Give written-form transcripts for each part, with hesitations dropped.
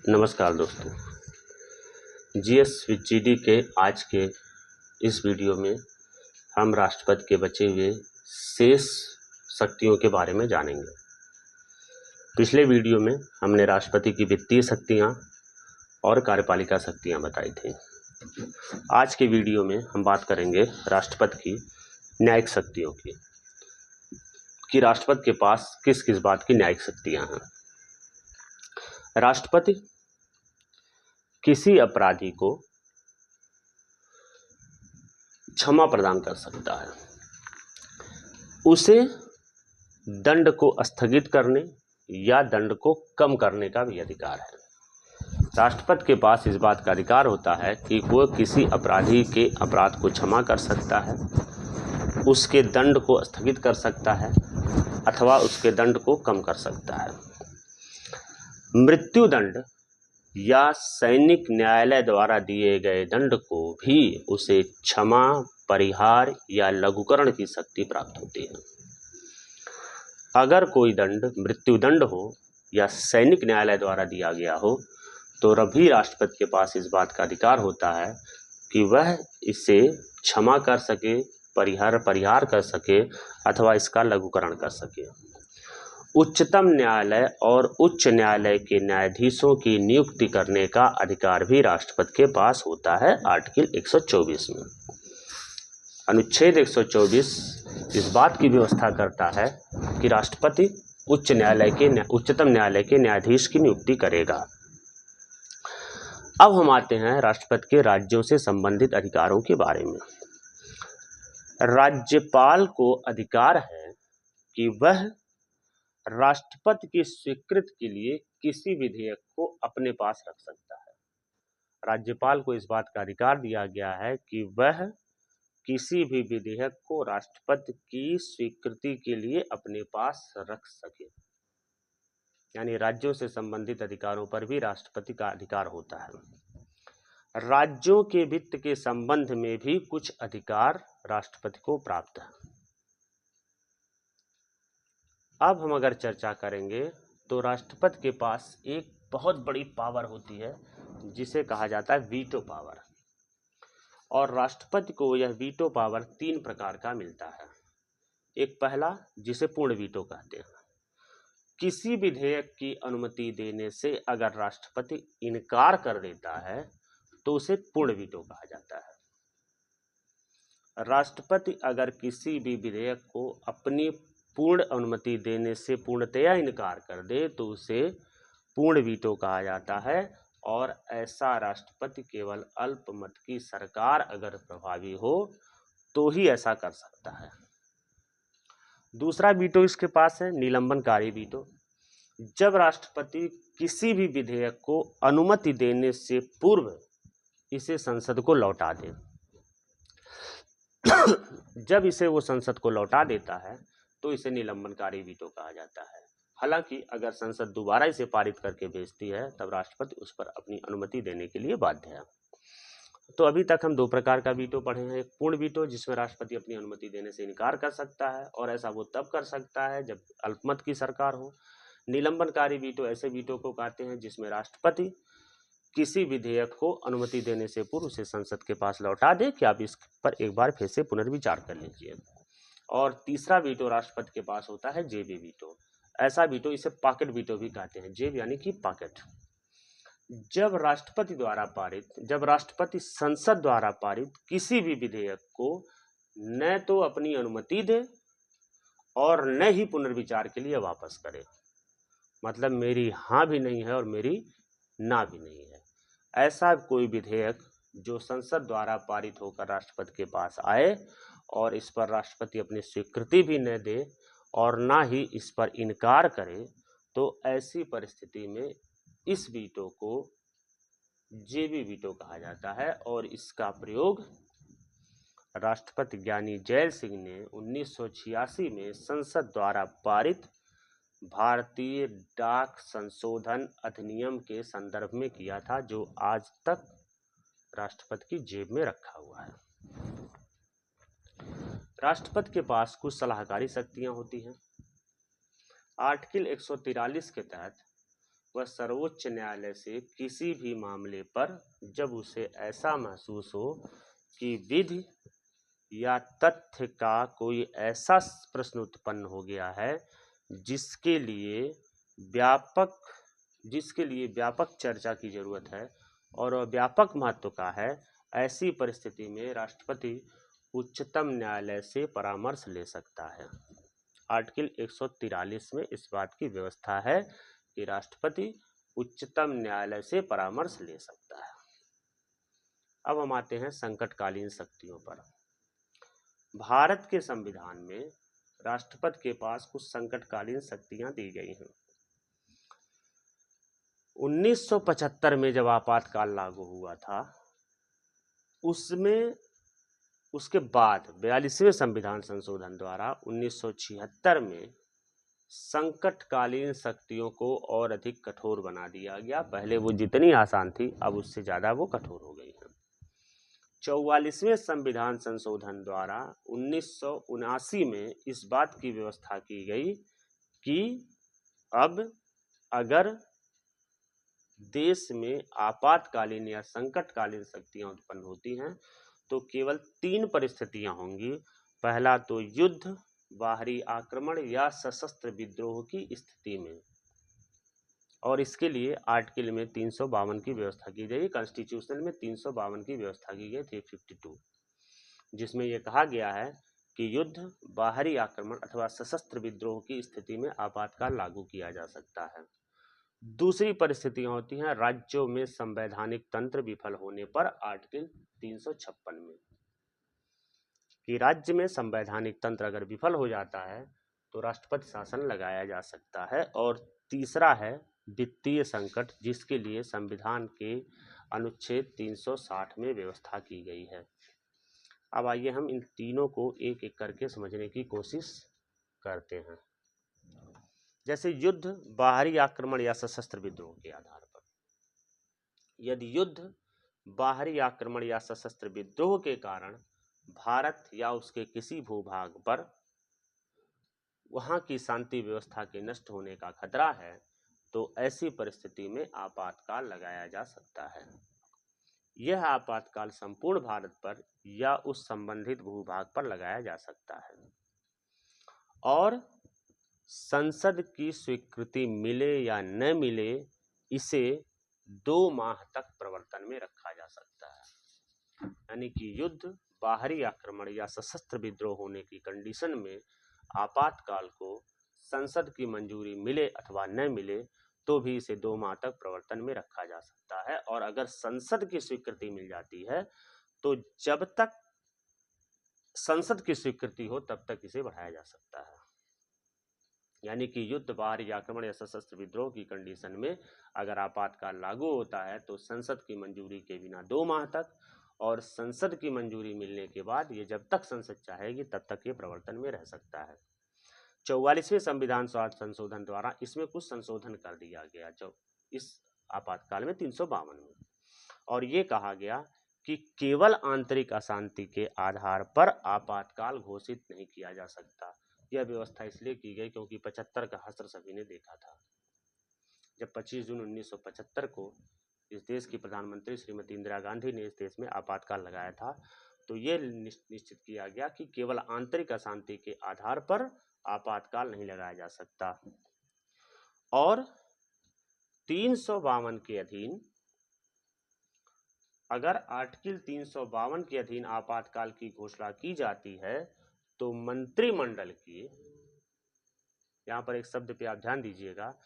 नमस्कार दोस्तों, GS with GD के आज के इस वीडियो में हम राष्ट्रपति के बचे हुए शेष शक्तियों के बारे में जानेंगे। पिछले वीडियो में हमने राष्ट्रपति की वित्तीय शक्तियां और कार्यपालिका शक्तियां बताई थी। आज के वीडियो में हम बात करेंगे राष्ट्रपति की न्यायिक शक्तियों की, कि राष्ट्रपति के पास किस किस बात की न्यायिक शक्तियां हैं। राष्ट्रपति किसी अपराधी को क्षमा प्रदान कर सकता है, उसे दंड को स्थगित करने या दंड को कम करने का भी अधिकार है। राष्ट्रपति के पास इस बात का अधिकार होता है कि वो किसी अपराधी के अपराध को क्षमा कर सकता है, उसके दंड को स्थगित कर सकता है अथवा उसके दंड को कम कर सकता है। मृत्युदंड या सैनिक न्यायालय द्वारा दिए गए दंड को भी उसे क्षमा, परिहार या लघुकरण की शक्ति प्राप्त होती है। अगर कोई दंड मृत्युदंड हो या सैनिक न्यायालय द्वारा दिया गया हो तो भी राष्ट्रपति के पास इस बात का अधिकार होता है कि वह इसे क्षमा कर सके, परिहार कर सके अथवा इसका लघुकरण कर सके। उच्चतम न्यायालय और उच्च न्यायालय के न्यायाधीशों की नियुक्ति करने का अधिकार भी राष्ट्रपति के पास होता है। आर्टिकल 124 में अनुच्छेद 124 इस बात की व्यवस्था करता है कि राष्ट्रपति उच्चतम न्यायालय के न्यायाधीश की नियुक्ति करेगा। अब हम आते हैं राष्ट्रपति के राज्यों से संबंधित अधिकारों के बारे में। राज्यपाल को अधिकार है कि वह राष्ट्रपति की स्वीकृति के लिए किसी विधेयक को अपने पास रख सकता है। राज्यपाल को इस बात का अधिकार दिया गया है कि वह किसी भी विधेयक को राष्ट्रपति की स्वीकृति के लिए अपने पास रख सके। यानी राज्यों से संबंधित अधिकारों पर भी राष्ट्रपति का अधिकार होता है। राज्यों के वित्त के संबंध में भी कुछ अधिकार राष्ट्रपति को प्राप्त है। अब हम अगर चर्चा करेंगे तो राष्ट्रपति के पास एक बहुत बड़ी पावर होती है जिसे कहा जाता है वीटो पावर। और राष्ट्रपति को यह वीटो पावर 3 प्रकार का मिलता है। एक पहला, जिसे पूर्ण वीटो कहते हैं। किसी विधेयक की अनुमति देने से अगर राष्ट्रपति इनकार कर देता है तो उसे पूर्ण वीटो कहा जाता है। राष्ट्रपति अगर किसी भी विधेयक को अपनी पूर्ण अनुमति देने से पूर्णतया इनकार कर दे तो उसे पूर्ण वीटो कहा जाता है। और ऐसा राष्ट्रपति केवल अल्पमत की सरकार अगर प्रभावी हो तो ही ऐसा कर सकता है। दूसरा वीटो इसके पास है निलंबनकारी वीटो। जब राष्ट्रपति किसी भी विधेयक को अनुमति देने से पूर्व इसे संसद को लौटा दे, जब इसे वो संसद को लौटा देता है तो इसे निलंबनकारी वीटो कहा जाता है। हालांकि अगर संसद दोबारा इसे पारित करके भेजती है तब राष्ट्रपति उस पर अपनी अनुमति देने के लिए बाध्य है। तो अभी तक हम 2 प्रकार का वीटो पढ़े हैं। एक पूर्ण वीटो जिसमें राष्ट्रपति अपनी अनुमति देने से इनकार कर सकता है और ऐसा वो तब कर सकता है जब अल्पमत की सरकार हो। निलंबनकारी वीटो ऐसे वीटो को कहते हैं जिसमें राष्ट्रपति किसी विधेयक को अनुमति देने से पूर्व उसे संसद के पास लौटा दे कि आप इस पर एक बार फिर से पुनर्विचार कर लीजिए। और तीसरा वीटो राष्ट्रपति के पास होता है जेबी वीटो। ऐसा वीटो, इसे पॉकेट वीटो भी कहते हैं। जेब यानी कि पॉकेट। जब राष्ट्रपति संसद द्वारा पारित किसी भी विधेयक को न तो अपनी अनुमति दे और न ही पुनर्विचार के लिए वापस करे, मतलब मेरी हाँ भी नहीं है और मेरी ना भी नहीं है, ऐसा कोई विधेयक जो संसद द्वारा पारित होकर राष्ट्रपति के पास आए और इस पर राष्ट्रपति अपनी स्वीकृति भी न दे और ना ही इस पर इनकार करे, तो ऐसी परिस्थिति में इस वीटो को जेबी वीटो कहा जाता है। और इसका प्रयोग राष्ट्रपति ज्ञानी जैल सिंह ने 1986 में संसद द्वारा पारित भारतीय डाक संशोधन अधिनियम के संदर्भ में किया था, जो आज तक राष्ट्रपति की जेब में रखा हुआ है। राष्ट्रपति के पास कुछ सलाहकारी शक्तियां होती हैं। आर्टिकल 143 के तहत वह सर्वोच्च न्यायालय से किसी भी मामले पर जब उसे ऐसा महसूस हो कि विधि या तथ्य का कोई ऐसा प्रश्न उत्पन्न हो गया है जिसके लिए व्यापक चर्चा की जरूरत है और वह व्यापक महत्व का है, ऐसी परिस्थिति में राष्ट्रपति उच्चतम न्यायालय से परामर्श ले सकता है। आर्टिकल 143 में इस बात की व्यवस्था है कि राष्ट्रपति उच्चतम न्यायालय से परामर्श ले सकता है। अब हम आते हैं संकटकालीन शक्तियों पर। भारत के संविधान में राष्ट्रपति के पास कुछ संकटकालीन शक्तियां दी गई हैं। 1975 में जब आपातकाल लागू हुआ था, उसके बाद 42वें संविधान संशोधन द्वारा 1976 में संकटकालीन शक्तियों को और अधिक कठोर बना दिया गया। पहले वो जितनी आसान थी, अब उससे ज़्यादा वो कठोर हो गई है। 44वें संविधान संशोधन द्वारा 1979 में इस बात की व्यवस्था की गई कि अब अगर देश में आपातकालीन या संकटकालीन शक्तियां उत्पन्न होती हैं तो केवल 3 परिस्थितियां होंगी। पहला तो युद्ध, बाहरी आक्रमण या सशस्त्र विद्रोह की स्थिति में, और इसके लिए आर्टिकल में 352 की व्यवस्था की गई। कॉन्स्टिट्यूशन में 352 की व्यवस्था की गई 352, जिसमें यह कहा गया है कि युद्ध, बाहरी आक्रमण अथवा सशस्त्र विद्रोह की स्थिति में आपातकाल लागू किया जा सकता है। दूसरी परिस्थितियां होती हैं राज्यों में संवैधानिक तंत्र विफल होने पर, आर्टिकल 356 में, कि राज्य में संवैधानिक तंत्र अगर विफल हो जाता है तो राष्ट्रपति शासन लगाया जा सकता है। और तीसरा है वित्तीय संकट, जिसके लिए संविधान के अनुच्छेद 360 में व्यवस्था की गई है। अब आइए हम इन तीनों को एक एक करके समझने की कोशिश करते हैं। जैसे युद्ध, बाहरी आक्रमण या सशस्त्र विद्रोह के आधार पर, यदि युद्ध, बाहरी आक्रमण या सशस्त्र विद्रोह के कारण भारत या उसके किसी भूभाग पर वहां की शांति व्यवस्था के नष्ट होने का खतरा है, तो ऐसी परिस्थिति में आपातकाल लगाया जा सकता है। यह आपातकाल संपूर्ण भारत पर या उस संबंधित भूभाग पर लगाया जा सकता है और संसद की स्वीकृति मिले या न मिले, इसे 2 माह तक प्रवर्तन में रखा जा सकता है। यानी कि युद्ध, बाहरी आक्रमण या सशस्त्र विद्रोह होने की कंडीशन में आपातकाल को संसद की मंजूरी मिले अथवा न मिले तो भी इसे 2 माह तक प्रवर्तन में रखा जा सकता है। और अगर संसद की स्वीकृति मिल जाती है तो जब तक संसद की स्वीकृति हो तब तक इसे बढ़ाया जा सकता है। यानी कि युद्ध, बाहरी आक्रमण या सशस्त्र विद्रोह की कंडीशन में अगर आपातकाल लागू होता है तो संसद की मंजूरी के बिना 2 माह तक, और संसद की मंजूरी मिलने के बाद ये जब तक संसद चाहेगी तब तक ये प्रवर्तन में रह सकता है। 44वें संविधान संशोधन द्वारा इसमें कुछ संशोधन कर दिया गया जो इस आपातकाल में 352 में, और ये कहा गया कि केवल आंतरिक अशांति के आधार पर आपातकाल घोषित नहीं किया जा सकता। यह व्यवस्था इसलिए की गई क्योंकि 75 का हश्र सभी ने देखा था। जब 25 जून 1975 को इस देश की प्रधानमंत्री श्रीमती इंदिरा गांधी ने इस देश में आपातकाल लगाया था, तो ये निश्चित किया गया कि केवल आंतरिक अशांति के आधार पर आपातकाल नहीं लगाया जा सकता। और 352 के अधीन, अगर आर्टिकल 352 के अधीन आपातकाल की घोषणा की जाती है तो मंत्रिमंडल की, यहां पर एक शब्द पे आप ध्यान दीजिएगा,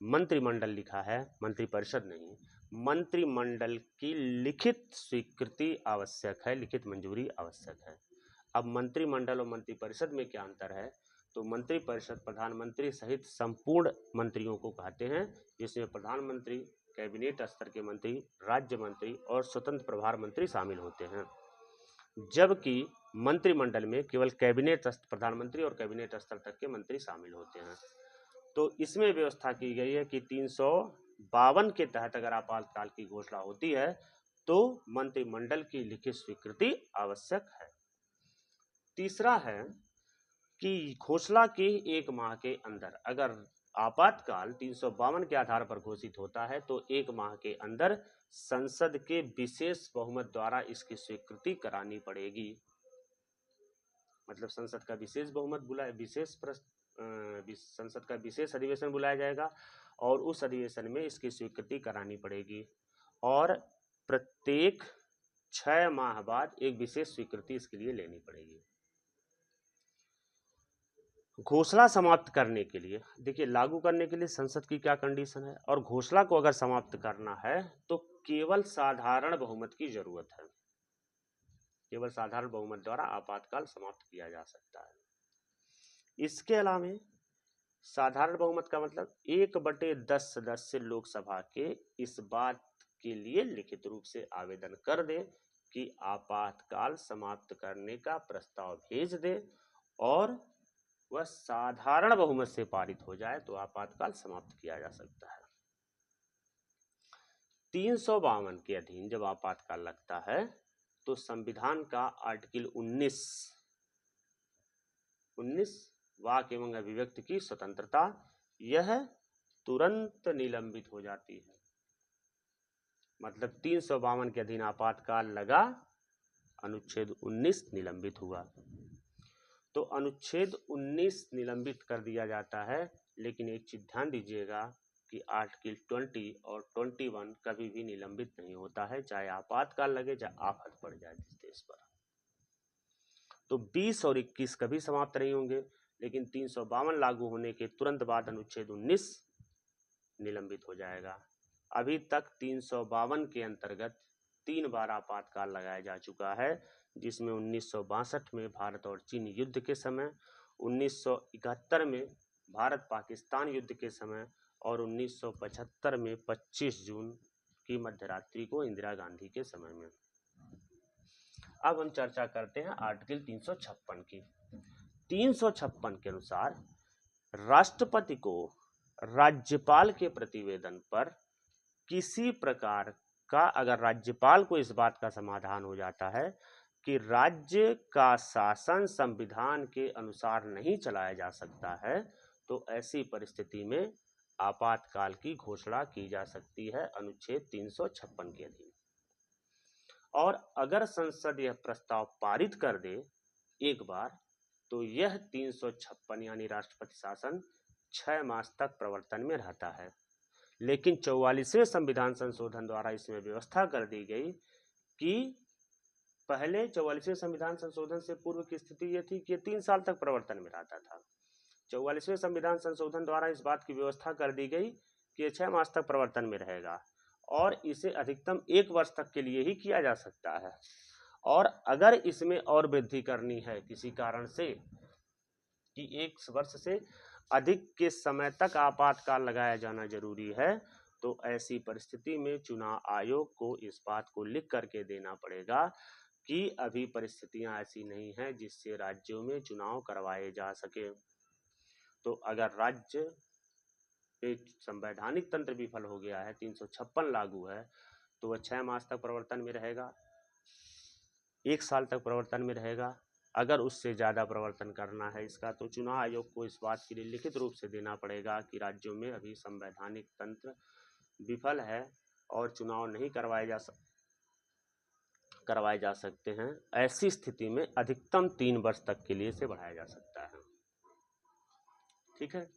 मंत्रिमंडल लिखा है, मंत्रिपरिषद नहीं, मंत्रिमंडल की लिखित स्वीकृति आवश्यक है, लिखित मंजूरी आवश्यक है। अब मंत्रिमंडल और मंत्रिपरिषद में क्या अंतर है? तो मंत्रिपरिषद प्रधानमंत्री सहित संपूर्ण मंत्रियों को कहते हैं, जिसमें प्रधानमंत्री, कैबिनेट स्तर के मंत्री, राज्य मंत्री और स्वतंत्र प्रभार मंत्री शामिल होते हैं। जबकि मंत्रिमंडल में केवल कैबिनेट, प्रधानमंत्री और कैबिनेट स्तर तक के मंत्री शामिल होते हैं। तो इसमें व्यवस्था की गई है कि 352 के तहत अगर आपातकाल की घोषणा होती है तो मंत्रिमंडल की लिखित स्वीकृति आवश्यक है। तीसरा है कि घोषणा के 1 माह के अंदर अगर आपातकाल 352 के आधार पर घोषित होता है तो 1 माह के अंदर संसद के विशेष बहुमत द्वारा इसकी स्वीकृति करानी पड़ेगी। मतलब संसद का विशेष बहुमत बुलाए संसद का विशेष अधिवेशन बुलाया जाएगा और उस अधिवेशन में इसकी स्वीकृति करानी पड़ेगी और प्रत्येक 6 माह बाद एक विशेष स्वीकृति इसके लिए लेनी पड़ेगी। घोषणा समाप्त करने के लिए देखिए, लागू करने के लिए संसद की क्या कंडीशन है, और घोषणा को अगर समाप्त करना है तो केवल साधारण बहुमत की जरूरत है। केवल साधारण बहुमत द्वारा आपातकाल समाप्त किया जा सकता है। इसके अलावा साधारण बहुमत का मतलब 1/10 सदस्य लोकसभा के इस बात के लिए लिखित रूप से आवेदन कर दे कि आपातकाल समाप्त करने का प्रस्ताव भेज दे और वह साधारण बहुमत से पारित हो जाए तो आपातकाल समाप्त किया जा सकता है। 352 के अधीन जब आपातकाल लगता है तो संविधान का आर्टिकल 19 वाक एवं अभिव्यक्ति की स्वतंत्रता यह तुरंत निलंबित हो जाती है। मतलब 352 के अधीन आपातकाल लगा, अनुच्छेद 19 निलंबित हुआ, तो अनुच्छेद 19 निलंबित कर दिया जाता है। लेकिन एक चीज ध्यान दीजिएगा कि आर्टिकल 20 और 21 कभी भी निलंबित नहीं होता है, चाहे आपातकाल लगे चाहे आफत पड़ जाए जिस देश पर। तो 20 और 21 कभी समाप्त नहीं होंगे, लेकिन 352 लागू होने के तुरंत बाद अनुच्छेद 19 निलंबित हो जाएगा। अभी तक 352 के अंतर्गत 3 बार आपातकाल लगाया जा चुका है, जिसमें 1962 में भारत और चीन युद्ध के समय, 1971 में भारत पाकिस्तान युद्ध के समय और 1975 में 25 जून की मध्यरात्रि को इंदिरा गांधी के समय में। अब हम चर्चा करते हैं आर्टिकल 356 की। 356 के अनुसार राष्ट्रपति को राज्यपाल के प्रतिवेदन पर किसी प्रकार का, अगर राज्यपाल को इस बात का समाधान हो जाता है कि राज्य का शासन संविधान के अनुसार नहीं चलाया जा सकता है, तो ऐसी परिस्थिति में आपातकाल की घोषणा की जा सकती है अनुच्छेद 356 के अधीन। और अगर संसद यह प्रस्ताव पारित कर दे एक बार, तो यह 356 यानी राष्ट्रपति शासन 6 मास तक प्रवर्तन में रहता है। लेकिन 44वें संविधान संशोधन द्वारा इसमें व्यवस्था कर दी गई कि पहले 44वें संविधान संशोधन से पूर्व की स्थिति यह थी कि 3 साल तक प्रवर्तन में रहता था। 44वें संविधान संशोधन द्वारा इस बात की व्यवस्था कर दी गई कि 6 मास तक प्रवर्तन में रहेगा और इसे अधिकतम 1 वर्ष तक के लिए ही किया जा सकता है। और अगर इसमें और वृद्धि करनी है किसी कारण से कि 1 वर्ष से अधिक के समय तक आपातकाल लगाया जाना जरूरी है, तो ऐसी परिस्थिति में चुनाव आयोग को इस बात को लिख करके देना पड़ेगा कि अभी परिस्थितियां ऐसी नहीं हैं जिससे राज्यों में चुनाव करवाए जा सके। तो अगर राज्य पे संवैधानिक तंत्र विफल हो गया है, 356 लागू है, तो वह 6 मास तक प्रवर्तन में रहेगा, 1 साल तक प्रवर्तन में रहेगा। अगर उससे ज़्यादा प्रवर्तन करना है इसका, तो चुनाव आयोग को इस बात के लिए लिखित रूप से देना पड़ेगा कि राज्यों में अभी संवैधानिक तंत्र विफल है और चुनाव नहीं करवाए जा सकते हैं। ऐसी स्थिति में अधिकतम 3 वर्ष तक के लिए इसे बढ़ाया जा सकता है। ठीक है,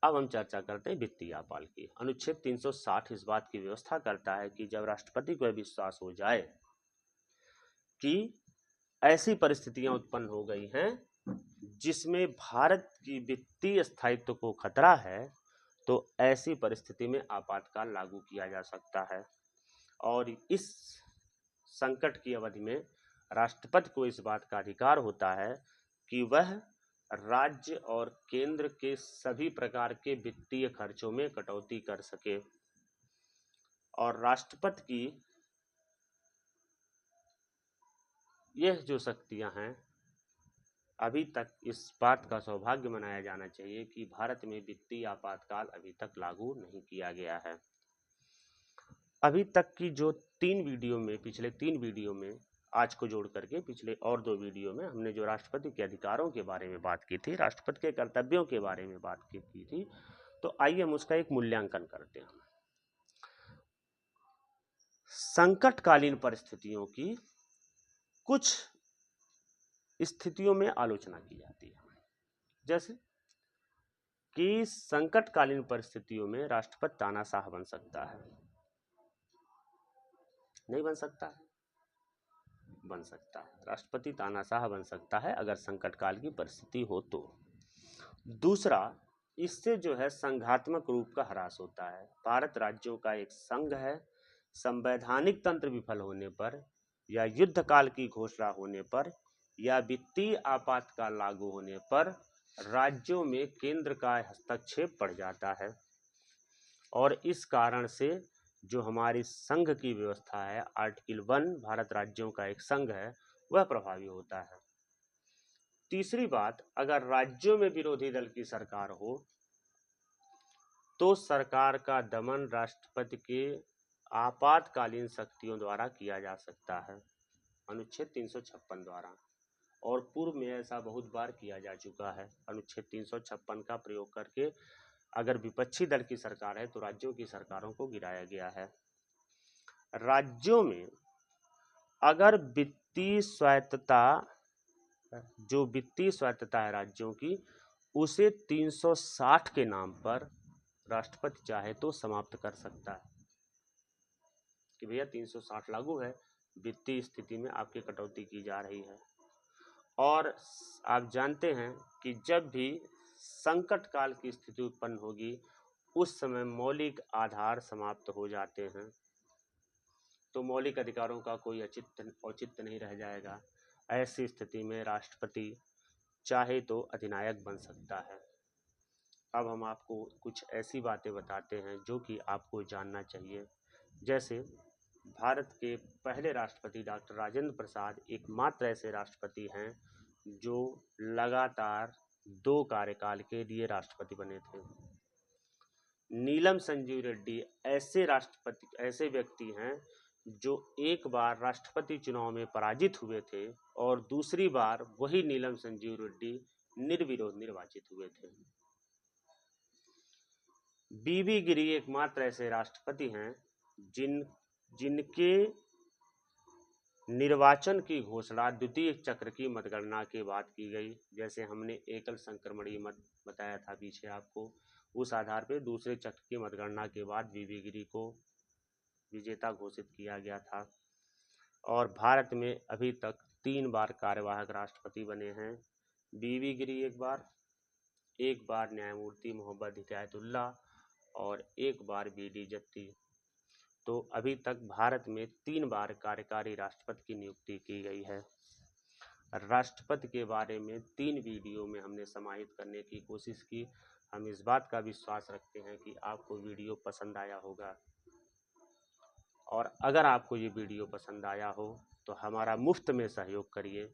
अब हम चर्चा करते हैं वित्तीय आपात की। अनुच्छेद 360 इस बात की व्यवस्था करता है कि जब राष्ट्रपति को विश्वास हो जाए कि ऐसी परिस्थितियां उत्पन्न हो गई हैं जिसमें भारत की वित्तीय स्थायित्व को खतरा है, तो ऐसी परिस्थिति में आपातकाल लागू किया जा सकता है। और इस संकट की अवधि में राष्ट्रपति को इस बात का अधिकार होता है कि वह राज्य और केंद्र के सभी प्रकार के वित्तीय खर्चों में कटौती कर सके। और राष्ट्रपति की यह जो शक्तियां हैं, अभी तक इस बात का सौभाग्य मनाया जाना चाहिए कि भारत में वित्तीय आपातकाल अभी तक लागू नहीं किया गया है। अभी तक की जो 3 वीडियो में, पिछले 3 वीडियो में आज को जोड़ करके पिछले और 2 वीडियो में हमने जो राष्ट्रपति के अधिकारों के बारे में बात की थी, राष्ट्रपति के कर्तव्यों के बारे में बात की थी, तो आइए हम उसका एक मूल्यांकन करते हैं। संकटकालीन परिस्थितियों की कुछ स्थितियों में आलोचना की जाती है, जैसे कि संकटकालीन परिस्थितियों में राष्ट्रपति तानाशाह बन सकता है, नहीं बन सकता है? बन सकता है। राष्ट्रपति तानाशाह बन सकता है अगर संकटकाल की परिस्थिति हो तो। दूसरा, इससे जो है संघात्मक रूप का ह्रास होता है। भारत राज्यों का एक संघ है। संवैधानिक तंत्र विफल होने पर या युद्ध काल की घोषणा होने पर या वित्तीय आपातकाल लागू होने पर राज्यों में केंद्र का हस्तक्षेप बढ़ जाता है और इस कारण से जो हमारी संघ की व्यवस्था है, आर्टिकल 1 भारत राज्यों का एक संघ है, वह प्रभावी होता है। तीसरी बात, अगर राज्यों में विरोधी दल की सरकार हो तो सरकार का दमन राष्ट्रपति के आपातकालीन शक्तियों द्वारा किया जा सकता है, अनुच्छेद 356 द्वारा, और पूर्व में ऐसा बहुत बार किया जा चुका है। अनुच्छेद 356 का प्रयोग करके अगर विपक्षी दल की सरकार है तो राज्यों की सरकारों को गिराया गया है। राज्यों में अगर वित्तीय स्वायत्तता, जो वित्तीय स्वायत्तता है राज्यों की, उसे 360 के नाम पर राष्ट्रपति चाहे तो समाप्त कर सकता है कि भैया 360 लागू है, वित्तीय स्थिति में आपकी कटौती की जा रही है। और आप जानते हैं कि जब भी संकट काल की स्थिति उत्पन्न होगी उस समय मौलिक आधार समाप्त हो जाते हैं, तो मौलिक अधिकारों का कोई औचित्य नहीं रह जाएगा। ऐसी स्थिति में राष्ट्रपति चाहे तो अधिनायक बन सकता है। अब हम आपको कुछ ऐसी बातें बताते हैं जो कि आपको जानना चाहिए। जैसे भारत के पहले राष्ट्रपति डॉक्टर राजेंद्र प्रसाद एकमात्र ऐसे राष्ट्रपति हैं जो लगातार 2 कार्यकाल के लिए राष्ट्रपति बने थे। नीलम संजीव रेड्डी ऐसे व्यक्ति हैं जो एक बार राष्ट्रपति चुनाव में पराजित हुए थे और दूसरी बार वही नीलम संजीव रेड्डी निर्विरोध निर्वाचित हुए थे। बीबी गिरी एकमात्र ऐसे राष्ट्रपति हैं जिनके निर्वाचन की घोषणा द्वितीय चक्र की मतगणना के बाद की गई। जैसे हमने एकल संक्रमणीय मत बताया था पीछे आपको, उस आधार पर दूसरे चक्र की मतगणना के बाद बीबी गिरी को विजेता घोषित किया गया था। और भारत में अभी तक 3 बार कार्यवाहक राष्ट्रपति बने हैं। बीबी गिरी एक बार न्यायमूर्ति मोहम्मद हिदायतुल्लाह और एक बार बीडी जत्ती। तो अभी तक भारत में 3 बार कार्यकारी राष्ट्रपति की नियुक्ति की गई है। राष्ट्रपति के बारे में 3 वीडियो में हमने समाहित करने की कोशिश की। हम इस बात का विश्वास रखते हैं कि आपको वीडियो पसंद आया होगा, और अगर आपको ये वीडियो पसंद आया हो तो हमारा मुफ्त में सहयोग करिए,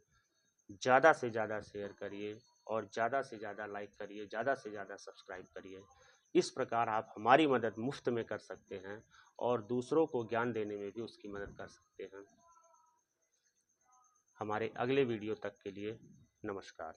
ज़्यादा से ज़्यादा शेयर करिए और ज़्यादा से ज़्यादा लाइक करिए, ज़्यादा से ज़्यादा सब्सक्राइब करिए। इस प्रकार आप हमारी मदद मुफ्त में कर सकते हैं और दूसरों को ज्ञान देने में भी उसकी मदद कर सकते हैं। हमारे अगले वीडियो तक के लिए नमस्कार।